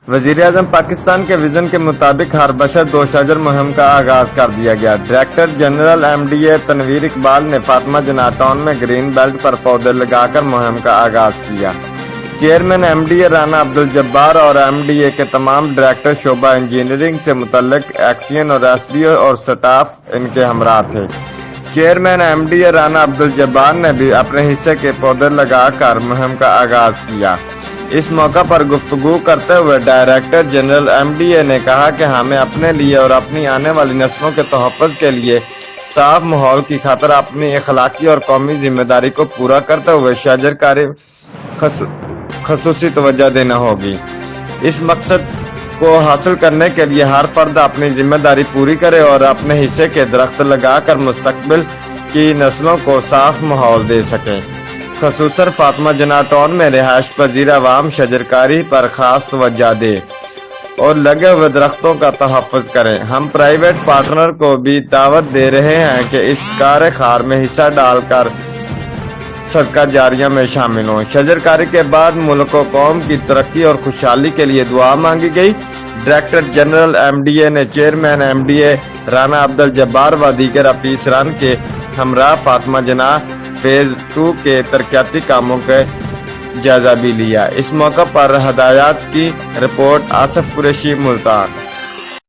وزیراعظم پاکستان کے وژن کے مطابق ہر بشر 2 شجر مہم کا آغاز کر دیا گیا۔ Director general MDA Tanveer Iqbal نے فاطمہ جناح ٹاؤن میں گرین بیلٹ پر پودے لگا کر مہم کا آغاز کیا۔ چیئرمین MDA رانا عبدالجبار اور MDA کے تمام ڈائریکٹر شعبہ انجینئرنگ سے متعلق ایکسین اور SDO اور سٹاف ان کے ہمراہ تھے۔ چیئرمین MDA رانا عبدالجبار نے بھی اپنے حصے کے پودے لگا کر مہم کا آغاز کیا۔ اس موقع پر گفتگو کرتے ہوئے ڈائریکٹر جنرل MDA نے کہا کہ ہمیں اپنے لیے اور اپنی آنے والی نسلوں کے تحفظ کے لیے صاف ماحول کی خاطر اپنی اخلاقی اور قومی ذمہ داری کو پورا کرتے ہوئے شجر کاری خصوصی توجہ دینا ہوگی۔ اس مقصد کو حاصل کرنے کے لیے ہر فرد اپنی ذمہ داری پوری کرے اور اپنے حصے کے درخت لگا کر مستقبل کی نسلوں کو صاف ماحول دے سکے۔ خصوصاً فاطمہ جناح ٹاؤن میں رہائش پذیر عوام شجرکاری پر خاص توجہ دے اور لگے ہوئے درختوں کا تحفظ کریں۔ ہم پرائیویٹ پارٹنر کو بھی دعوت دے رہے ہیں کہ اس کار خیر میں حصہ ڈال کر صدقہ جاریہ میں شامل ہوں۔ شجرکاری کے بعد ملک و قوم کی ترقی اور خوشحالی کے لیے دعا مانگی گئی۔ ڈائریکٹر جنرل MDA نے چیئرمین MDA رانا عبدالجبار و دیگر افسران کے ہمراہ فاطمہ جناح فیز 2 کے ترقیاتی کاموں کا جائزہ بھی لیا۔ اس موقع پر ہدایات کی رپورٹ آصف قریشی، ملتان۔